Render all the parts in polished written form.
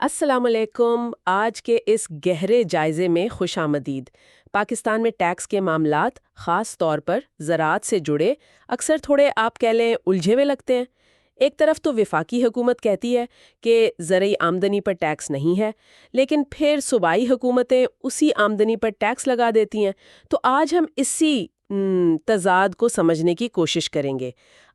السلام علیکم۔ آج کے اس گہرے جائزے میں خوش آمدید۔ پاکستان میں ٹیکس کے معاملات خاص طور پر زراعت سے جڑے اکثر تھوڑے آپ کہہ لیں الجھے ہوئے لگتے ہیں۔ ایک طرف تو وفاقی حکومت کہتی ہے کہ زرعی آمدنی پر ٹیکس نہیں ہے، لیکن پھر صوبائی حکومتیں اسی آمدنی پر ٹیکس لگا دیتی ہیں۔ تو آج ہم اسی تضاد کو سمجھنے کی کوشش کریں گے۔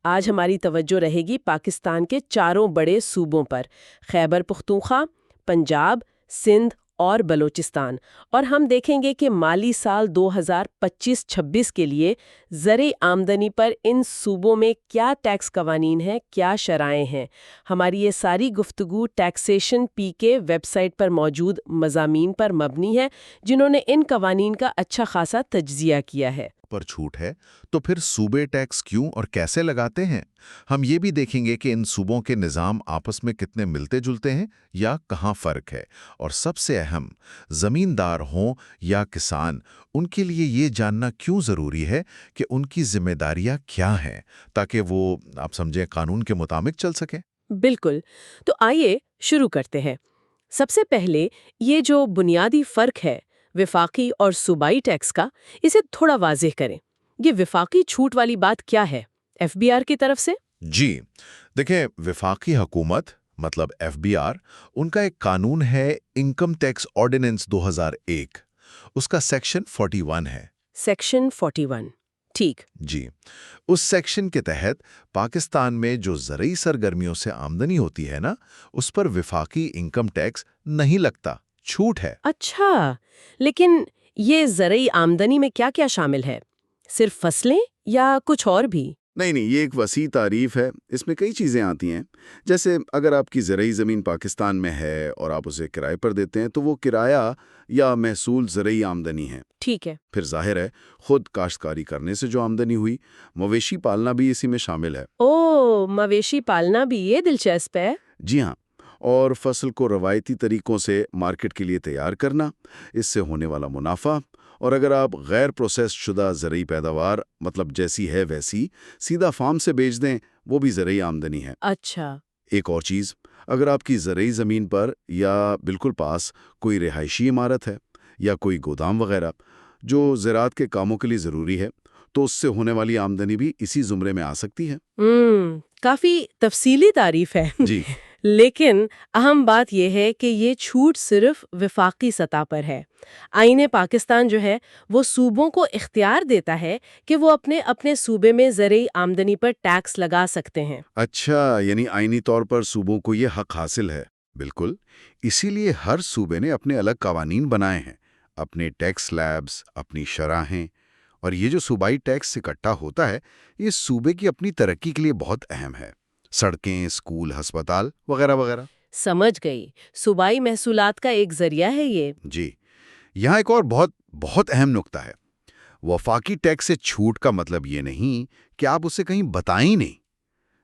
آج ہماری توجہ رہے گی پاکستان کے چاروں بڑے صوبوں پر: خیبر پختونخوا، پنجاب، سندھ اور بلوچستان، اور ہم دیکھیں گے کہ مالی سال 2025-26 کے لیے زرعی آمدنی پر ان صوبوں میں کیا ٹیکس قوانین ہیں، کیا شرائع ہیں۔ ہماری یہ ساری گفتگو ٹیکسیشن پی کے ویب سائٹ پر موجود مضامین پر مبنی ہے، جنہوں نے ان قوانین کا اچھا خاصا تجزیہ کیا ہے۔ پر چھوٹ ہے تو پھر صوبے ٹیکس کیوں اور کیسے لگاتے ہیں؟ ہم یہ بھی دیکھیں گے کہ ان صوبوں کے نظام آپس میں کتنے ملتے جلتے ہیں یا کہاں فرق ہے، اور سب سے اہم، زمیندار ہوں یا کسان، ان کے لیے یہ جاننا کیوں ضروری ہے کہ ان کی ذمہ داریاں کیا ہیں، تاکہ وہ آپ سمجھیں قانون کے مطابق چل سکیں۔ بالکل۔ تو آئیے شروع کرتے ہیں۔ سب سے پہلے یہ جو بنیادی فرق ہے وفاقی اور صوبائی ٹیکس کا، اسے تھوڑا واضح کریں۔ یہ وفاقی چھوٹ والی بات کیا ہے ایف بی آر کی طرف سے؟ جی دیکھیں، وفاقی حکومت مطلب ایف بی آر، ان کا ایک قانون ہے انکم ٹیکس آرڈیننس 2001، اس کا سیکشن 41 ہے۔ سیکشن 41، ٹھیک۔ جی، اس سیکشن کے تحت پاکستان میں جو زرعی سرگرمیوں سے آمدنی ہوتی ہے نا، اس پر وفاقی انکم ٹیکس نہیں لگتا، چھوٹ ہے۔ اچھا، لیکن یہ زرعی آمدنی میں کیا کیا شامل ہے؟ صرف فصلیں یا کچھ اور بھی؟ نہیں، یہ ایک وسیع تعریف ہے، اس میں کئی چیزیں آتی ہیں۔ جیسے اگر آپ کی زرعی زمین پاکستان میں ہے اور آپ اسے کرائے پر دیتے ہیں تو وہ کرایہ یا محصول زرعی آمدنی ہے۔ ٹھیک ہے۔ پھر ظاہر ہے خود کاشتکاری کرنے سے جو آمدنی ہوئی، مویشی پالنا بھی اسی میں شامل ہے۔ مویشی پالنا بھی یہ دلچسپ ہے۔ جی ہاں، اور فصل کو روایتی طریقوں سے مارکیٹ کے لیے تیار کرنا، اس سے ہونے والا منافع، اور اگر آپ غیر پروسیس شدہ زرعی پیداوار مطلب جیسی ہے ویسی سیدھا فارم سے بیچ دیں، وہ بھی زرعی آمدنی ہے۔ اچھا۔ ایک اور چیز، اگر آپ کی زرعی زمین پر یا بالکل پاس کوئی رہائشی عمارت ہے یا کوئی گودام وغیرہ جو زراعت کے کاموں کے لیے ضروری ہے، تو اس سے ہونے والی آمدنی بھی اسی زمرے میں آ سکتی ہے۔ کافی تفصیلی تعریف ہے۔ جی لیکن اہم بات یہ ہے کہ یہ چھوٹ صرف وفاقی سطح پر ہے۔ آئین پاکستان جو ہے وہ صوبوں کو اختیار دیتا ہے کہ وہ اپنے اپنے صوبے میں زرعی آمدنی پر ٹیکس لگا سکتے ہیں۔ اچھا، یعنی آئینی طور پر صوبوں کو یہ حق حاصل ہے۔ بالکل، اسی لیے ہر صوبے نے اپنے الگ قوانین بنائے ہیں، اپنے ٹیکس سلیبز، اپنی شرائحیں، اور یہ جو صوبائی ٹیکس اکٹھا ہوتا ہے یہ صوبے کی اپنی ترقی کے لیے بہت اہم ہے۔ سڑکیں، اسکول، ہسپتال وغیرہ وغیرہ۔ سمجھ گئی، صوبائی محصولات کا ایک ذریعہ ہے یہ۔ جی، یہاں ایک اور بہت اہم نکتہ ہے۔ وفاقی ٹیکس سے چھوٹ کا مطلب یہ نہیں کہ آپ اسے کہیں بتائیں نہیں۔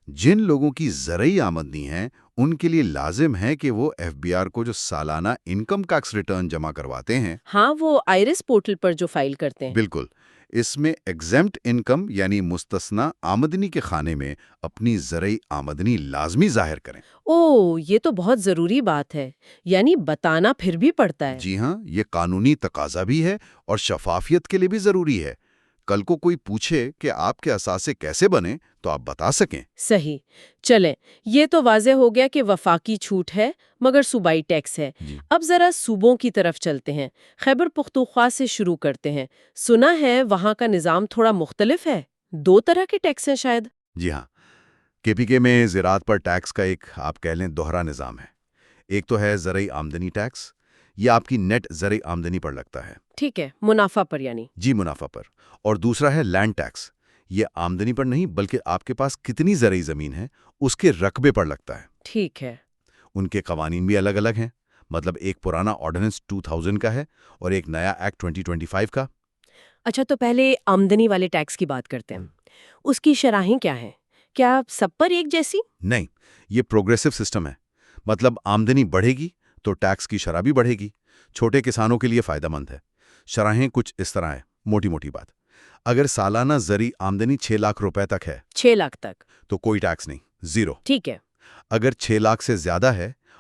جن لوگوں کی زرعی آمدنی ہے ان کے لیے لازم ہے کہ وہ ایف بی آر کو جو سالانہ انکم ٹیکس ریٹرن جمع کرواتے ہیں، ہاں، وہ آئرس پورٹل پر جو فائل کرتے ہیں۔ بالکل، اس میں ایگزمپٹ انکم یعنی مستثنی آمدنی کے خانے میں اپنی زرعی آمدنی لازمی ظاہر کریں۔ یہ تو بہت ضروری بات ہے، یعنی بتانا پھر بھی پڑتا ہے۔ جی ہاں، یہ قانونی تقاضا بھی ہے اور شفافیت کے لیے بھی ضروری ہے۔ کل کو کوئی پوچھے کہ آپ کے اثاثے کیسے بنے تو آپ بتا سکیں۔ صحیح۔ چلیں، یہ تو واضح ہو گیا کہ وفاقی چھوٹ ہے مگر صوبائی ٹیکس ہے۔ جی اب ذرا صوبوں کی طرف چلتے ہیں۔ خیبر پختونخوا سے شروع کرتے ہیں۔ سنا ہے وہاں کا نظام تھوڑا مختلف ہے، دو طرح کے ٹیکس ہیں شاید۔ جی ہاں، کے پی کے میں زراعت پر ٹیکس کا ایک آپ کہہ لیں دوہرا نظام ہے۔ ایک تو ہے زرعی آمدنی ٹیکس، یہ آپ کی نیٹ زرعی آمدنی پر لگتا ہے۔ ٹھیک ہے، منافع پر یعنی۔ جی، منافع پر۔ اور دوسرا ہے لینڈ ٹیکس، یہ آمدنی پر نہیں بلکہ آپ کے پاس کتنی زرعی زمین ہے اس کے رقبے پر لگتا ہے۔ ٹھیک ہے۔ ان کے قوانین بھی الگ الگ ہیں، مطلب ایک پرانا آرڈیننس 2000 کا ہے اور ایک نیا ایکٹ 2025 کا۔ اچھا، تو پہلے آمدنی والے ٹیکس کی بات کرتے ہیں۔ اس کی شرائحیں کیا ہیں؟ کیا سب پر ایک جیسی؟ نہیں، یہ پروگریسو سسٹم ہے، مطلب آمدنی بڑھے گی تو ٹیکس کی شرح بھی بڑھے گی۔ چھوٹے کسانوں کے لیے فائدہ مند ہے۔ شرائحیں کچھ اس طرح ہیں، موٹی بات۔ اگر سالانہ زرعی آمدنی 6 لاکھ روپے تک ہے، 6 لاکھ تک تو کوئی ٹیکس نہیں، زیرو۔ ٹھیک ہے۔ اگر 6 لاکھ سے زیادہ ہے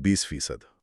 20%।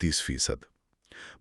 30%।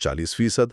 40%।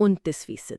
29%,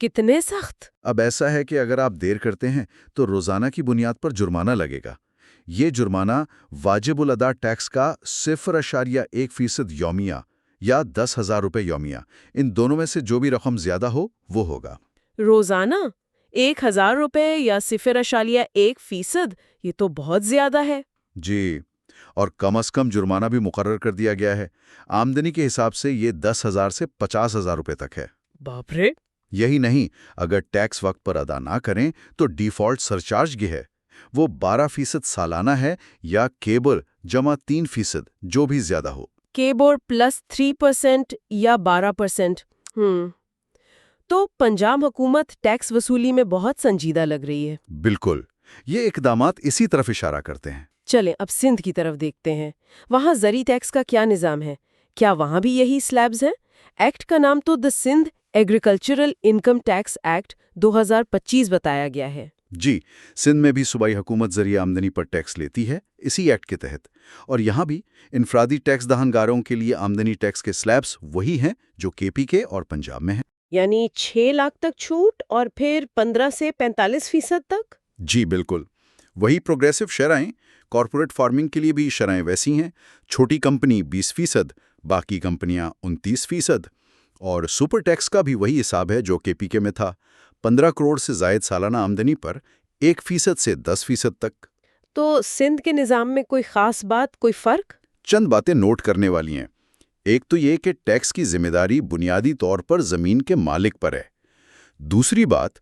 کتنے سخت؟ اب ایسا ہے کہ اگر آپ دیر کرتے ہیں تو روزانہ کی بنیاد پر جرمانہ لگے گا۔ یہ جرمانہ واجب الادا ٹیکس کا 0.1% یومیہ یا 10,000 روپے یومیہ، ان دونوں میں سے جو بھی رقم زیادہ ہو وہ ہوگا۔ روزانہ 1,000 روپے یا 0.1%؟ یہ تو بہت زیادہ ہے۔ جی، اور کم از کم جرمانہ بھی مقرر کر دیا گیا ہے۔ آمدنی کے حساب سے یہ 10,000 سے 50,000 روپے تک ہے۔ باپ رے! یہی نہیں، اگر ٹیکس وقت پر ادا نہ کریں تو ڈیفالٹ سرچارج بھی ہے۔ وہ 12% سالانہ ہے یا کیبر جمع 3%، جو بھی زیادہ ہو۔ کیبور پلس 3% یا 12%؟ تو پنجاب حکومت ٹیکس وصولی میں بہت سنجیدہ لگ رہی ہے۔ بالکل، یہ اقدامات اسی طرف اشارہ کرتے ہیں۔ چلیں اب سندھ کی طرف دیکھتے ہیں۔ وہاں زرعی ٹیکس کا کیا نظام ہے؟ کیا وہاں بھی یہی سلیبز ہیں؟ ایکٹ کا نام تو the Sindh agricultural income tax act 2025 بتایا گیا ہے۔ جی، سندھ میں بھی صوبائی حکومت زرعی آمدنی پر ٹیکس لیتی ہے اسی ایکٹ کے تحت، اور یہاں بھی انفرادی ٹیکس دہندگاروں کے لیے آمدنی ٹیکس کے سلیبز وہی ہیں جو KPK اور پنجاب میں ہیں۔ یعنی 6 لاکھ تک چھوٹ اور پھر 15 سے 45% تک؟ جی بالکل، وہی پروگریسو شرائیں۔ کارپوریٹ فارمنگ کے لیے بھی شرائیں ویسی ہیں، چھوٹی کمپنی 20%، باقی کمپنیاں 29%، اور سپر ٹیکس کا بھی وہی حساب ہے جو KPK میں تھا، 15 کروڑ سے زائد سالانہ آمدنی پر 1% سے 10% تک۔ تو سندھ کے نظام میں کوئی خاص بات، کوئی فرق؟ چند باتیں نوٹ کرنے والی ہیں۔ ایک تو یہ کہ ٹیکس کی ذمہ داری بنیادی طور پر زمین کے مالک پر ہے۔ دوسری بات،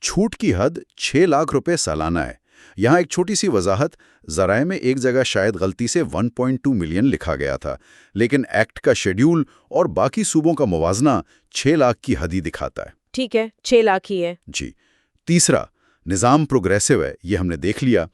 چھوٹ کی حد 6 لاکھ روپے سالانہ ہے۔ یہاں ایک چھوٹی سی وضاحت، ذرائع میں ایک جگہ شاید غلطی سے 1.2 ملین لکھا گیا تھا، لیکن ایکٹ کا شیڈیول اور باقی صوبوں کا موازنہ 6 لاکھ کی حد ہی دکھاتا ہے۔ ٹھیک ہے، 6 لاکھ ہی ہے۔ جی۔ تیسرا، نظام پروگریسو ہے، یہ ہم نے دیکھ لیا۔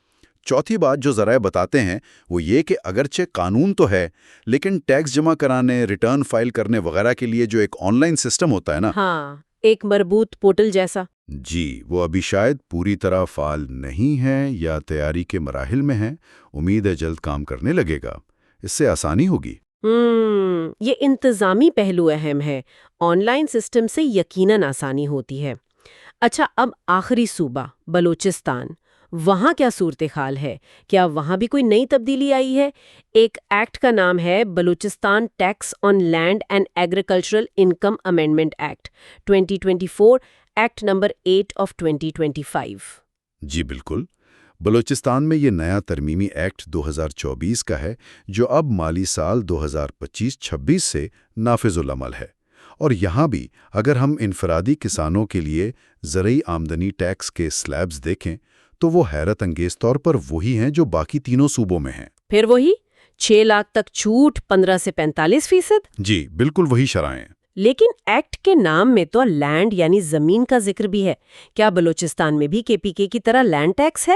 چوتھی بات جو ذرائع بتاتے ہیں وہ یہ کہ اگرچہ قانون تو ہے، لیکن ٹیکس جمع کرانے، ریٹرن فائل کرنے وغیرہ کے لیے جو ایک آن لائن سسٹم ہوتا ہے نا، ہاں، ایک مربوط پورٹل جیسا۔ جی، وہ ابھی شاید پوری طرح فعال نہیں ہے یا تیاری کے مراحل میں ہے۔ امید ہے جلد کام کرنے لگے گا، اس سے آسانی ہوگی۔ یہ انتظامی پہلو اہم ہے۔ آن لائن سسٹم سے یقیناً آسانی ہوتی ہے۔ اچھا، اب آخری صوبہ بلوچستان، وہاں کیا صورتحال ہے؟ کیا وہاں بھی کوئی نئی تبدیلی آئی ہے؟ ایک ایکٹ کا نام ہے Balochistan tax on land and agricultural income amendment act 2024، act نمبر 8 آف 2025۔ جی بالکل، بلوچستان میں یہ نیا ترمیمی ایکٹ 2024 کا ہے جو اب مالی سال 2025-26 سے نافذ العمل ہے۔ اور یہاں بھی اگر ہم انفرادی کسانوں کے لیے زرعی آمدنی ٹیکس کے سلیبز دیکھیں تو وہ حیرت انگیز طور پر وہی ہیں جو باقی تینوں صوبوں میں ہیں۔ پھر وہی 6 لاکھ تک چھوٹ، 15 سے 45%؟ جی بالکل وہی شرائیں۔ لیکن ایکٹ کے نام میں تو لینڈ یعنی زمین کا ذکر بھی ہے۔ کیا بلوچستان میں بھی KPK کی طرح لینڈ ٹیکس ہے؟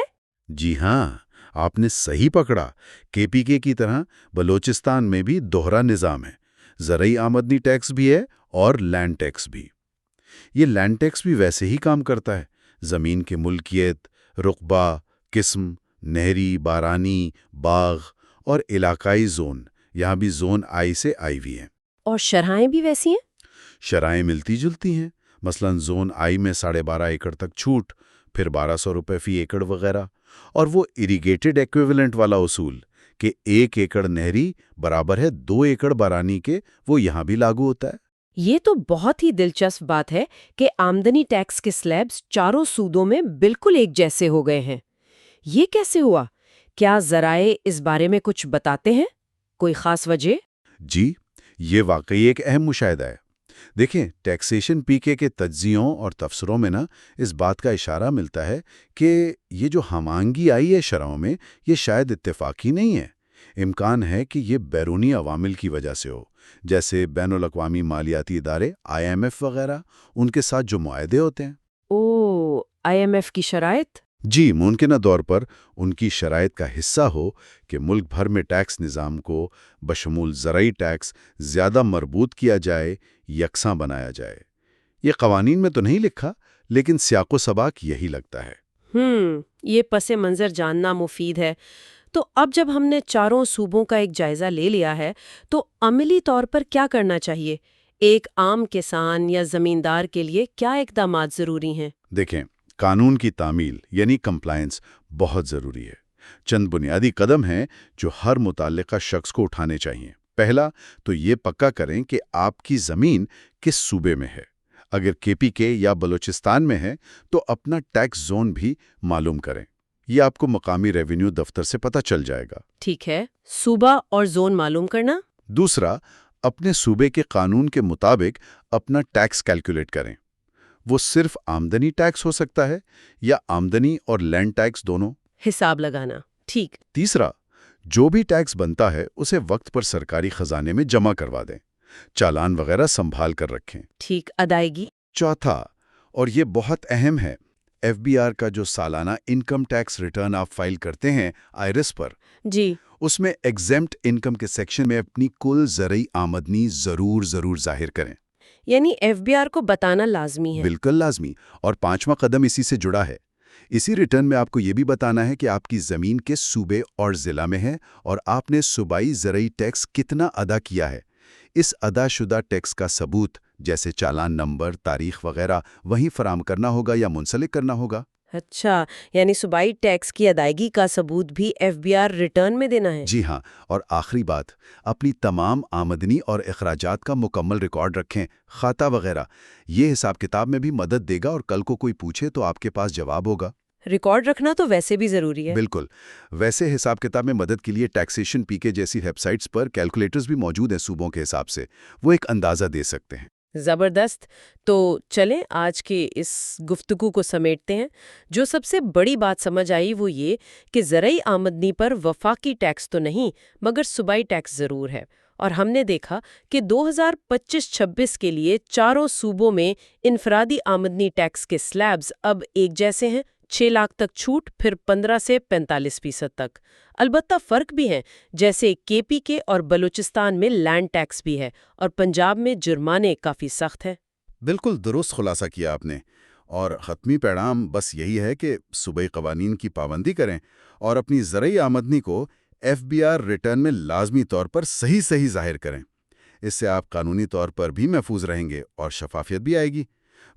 جی ہاں، آپ نے صحیح پکڑا۔ KPK کی طرح بلوچستان میں بھی دوہرا نظام ہے، زرعی آمدنی ٹیکس بھی ہے اور لینڈ ٹیکس بھی۔ یہ لینڈ ٹیکس بھی ویسے ہی کام کرتا ہے۔ زمین کے ملکیت، رقبہ، قسم، نہری، بارانی، باغ اور علاقائی زون، یہاں بھی زون I سے IV ہیں۔ اور شرائیں بھی ویسی ہیں؟ شرائیں ملتی جلتی ہیں، مثلا زون I میں 12.5 ایکڑ تک چھوٹ، پھر 1200 روپے فی ایکڑ وغیرہ، اور وہ اریگیٹڈ ایکویولنٹ والا اصول کہ 1 ایکڑ نہری برابر ہے 2 ایکڑ بارانی کے، وہ یہاں بھی لاگو ہوتا ہے۔ یہ تو بہت ہی دلچسپ بات ہے کہ آمدنی ٹیکس کے سلیبز چاروں صوبوں میں بالکل ایک جیسے ہو گئے ہیں۔ یہ کیسے ہوا؟ کیا ذرائع اس بارے میں کچھ بتاتے ہیں؟ کوئی خاص وجہ؟ جی، یہ واقعی ایک اہم مشاہدہ ہے۔ دیکھیں، ٹیکسیشن PK کے تجزیوں اور تفسروں میں اس بات کا اشارہ ملتا ہے کہ یہ جو ہم آہنگی آئی ہے شرحوں میں، یہ شاید اتفاقی نہیں ہے۔ امکان ہے کہ یہ بیرونی عوامل کی وجہ سے ہو، جیسے بین الاقوامی مالیاتی ادارے IMF وغیرہ، ان کے ساتھ جو معاہدے ہوتے ہیں۔ IMF کی شرائط؟ جی، ممکنہ طور پر ان کی شرائط کا حصہ ہو کہ ملک بھر میں ٹیکس نظام کو بشمول زرعی ٹیکس زیادہ مربوط کیا جائے، یکساں بنایا جائے۔ یہ قوانین میں تو نہیں لکھا، لیکن سیاق و سباق یہی لگتا ہے۔ یہ پس منظر جاننا مفید ہے۔ تو اب جب ہم نے چاروں صوبوں کا ایک جائزہ لے لیا ہے تو عملی طور پر کیا کرنا چاہیے؟ ایک عام کسان یا زمیندار کے لیے کیا اقدامات ضروری ہیں؟ دیکھیں، قانون کی تعمیل یعنی کمپلائنس بہت ضروری ہے۔ چند بنیادی قدم ہیں جو ہر متعلقہ شخص کو اٹھانے چاہیے۔ پہلا تو یہ پکا کریں کہ آپ کی زمین کس صوبے میں ہے۔ اگر کے پی کے یا بلوچستان میں ہے تو اپنا ٹیکس زون بھی معلوم کریں۔ یہ آپ کو مقامی ریونیو دفتر سے پتہ چل جائے گا۔ ٹھیک ہے، صوبہ اور زون معلوم کرنا۔ دوسرا، اپنے صوبے کے قانون کے مطابق اپنا ٹیکس کیلکولیٹ کریں۔ وہ صرف آمدنی ٹیکس ہو سکتا ہے یا آمدنی اور لینڈ ٹیکس دونوں۔ حساب لگانا، ٹھیک۔ تیسرا، جو بھی ٹیکس بنتا ہے اسے وقت پر سرکاری خزانے میں جمع کروا دیں۔ چالان وغیرہ سنبھال کر رکھیں۔ ٹھیک، ادائیگی۔ چوتھا، اور یہ بہت اہم ہے، ایف بی آر کا جو سالانہ انکم ٹیکس ریٹرن آپ فائل کرتے ہیں آئرس پر، جی، اس میں ایگزیمپٹ انکم کے سیکشن میں اپنی کل زرعی آمدنی ضرور ظاہر کریں۔ یعنی ایف بی آر کو بتانا لازمی ہے۔ بالکل لازمی۔ اور پانچواں قدم اسی سے جڑا ہے۔ اسی ریٹرن میں آپ کو یہ بھی بتانا ہے کہ آپ کی زمین کس صوبے اور ضلع میں ہے اور آپ نے صوبائی زرعی ٹیکس کتنا ادا کیا ہے۔ اس ادا شدہ ٹیکس کا ثبوت جیسے چالان نمبر، تاریخ وغیرہ وہیں فراہم کرنا ہوگا یا منسلک کرنا ہوگا۔ اچھا، یعنی صوبائی ٹیکس کی ادائیگی کا ثبوت بھی ایف بی آر ریٹرن میں دینا ہے؟ جی ہاں، اور آخری بات، اپنی تمام آمدنی اور اخراجات کا مکمل ریکارڈ رکھیں، کھاتہ وغیرہ۔ یہ حساب کتاب میں بھی مدد دے گا اور کل کو کوئی پوچھے تو آپ کے پاس جواب ہوگا۔ ریکارڈ رکھنا تو ویسے بھی ضروری ہے۔ بالکل۔ ویسے حساب کتاب میں مدد کے لیے ٹیکسیشن پی کے جیسی ویب سائٹس پر کیلکولیٹرز بھی موجود ہیں صوبوں کے حساب سے، وہ ایک اندازہ دے سکتے ہیں۔ زبردست۔ تو چلیں آج کے اس گفتگو کو سمیٹتے ہیں۔ جو سب سے بڑی بات سمجھ آئی وہ یہ کہ زرعی آمدنی پر وفاقی ٹیکس تو نہیں مگر صوبائی ٹیکس ضرور ہے، اور ہم نے دیکھا کہ 2025-26 کے لیے چاروں صوبوں میں انفرادی آمدنی ٹیکس کے سلیبز اب ایک جیسے ہیں، 6 لاکھ تک چھوٹ، پھر 15 سے 45% تک۔ البتہ فرق بھی ہیں، جیسے کے پی کے اور بلوچستان میں لینڈ ٹیکس بھی ہے اور پنجاب میں جرمانے کافی سخت ہیں۔ بالکل درست خلاصہ کیا آپ نے، اور ختمی پیغام بس یہی ہے کہ صوبائی قوانین کی پابندی کریں اور اپنی زرعی آمدنی کو ایف بی آر ریٹرن میں لازمی طور پر صحیح ظاہر کریں۔ اس سے آپ قانونی طور پر بھی محفوظ رہیں گے اور شفافیت بھی آئے گی۔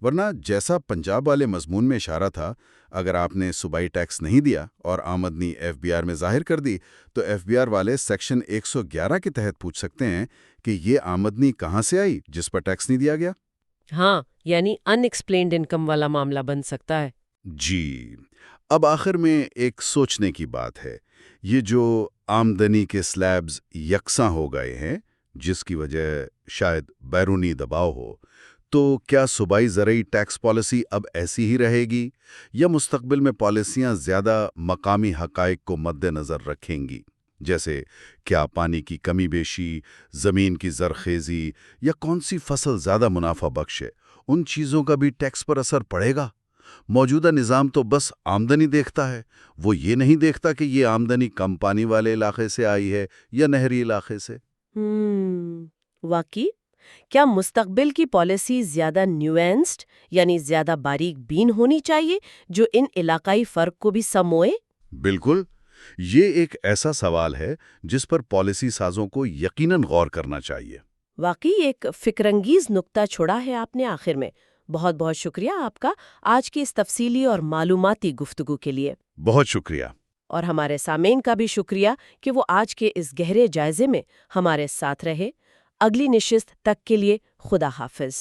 ورنہ جیسا پنجاب والے مضمون میں اشارہ تھا، اگر آپ نے صوبائی ٹیکس نہیں دیا اور آمدنی ایف بی آر میں ظاہر کر دی تو ایف بی آر والے سیکشن 111 کے تحت پوچھ سکتے ہیں کہ یہ آمدنی کہاں سے آئی جس پر ٹیکس نہیں دیا گیا۔ ہاں، یعنی ان ایکسپلینڈ انکم والا معاملہ بن سکتا ہے۔ جی، اب آخر میں ایک سوچنے کی بات ہے، یہ جو آمدنی کے سلیبز یکساں ہو گئے ہیں جس کی وجہ شاید بیرونی دباؤ ہو، تو کیا صوبائی زرعی ٹیکس پالیسی اب ایسی ہی رہے گی یا مستقبل میں پالیسیاں زیادہ مقامی حقائق کو مد نظر رکھیں گی؟ جیسے کیا پانی کی کمی بیشی، زمین کی زرخیزی یا کون سی فصل زیادہ منافع بخش ہے، ان چیزوں کا بھی ٹیکس پر اثر پڑے گا؟ موجودہ نظام تو بس آمدنی دیکھتا ہے، وہ یہ نہیں دیکھتا کہ یہ آمدنی کم پانی والے علاقے سے آئی ہے یا نہری علاقے سے۔ واقعی کیا مستقبل کی پالیسی زیادہ نیوینسڈ یعنی زیادہ باریک بین ہونی چاہیے جو ان علاقائی فرق کو بھی سموئے؟ بالکل، یہ ایک ایسا سوال ہے جس پر پالیسی سازوں کو یقیناً غور کرنا چاہیے۔ واقعی ایک فکرانگیز نقطہ چھوڑا ہے آپ نے آخر میں۔ بہت بہت شکریہ آپ کا آج کی اس تفصیلی اور معلوماتی گفتگو کے لیے۔ بہت شکریہ۔ اور ہمارے سامعین کا بھی شکریہ کہ وہ آج کے اس گہرے جائزے میں ہمارے ساتھ رہے۔ اگلی نشست تک کے لیے خدا حافظ۔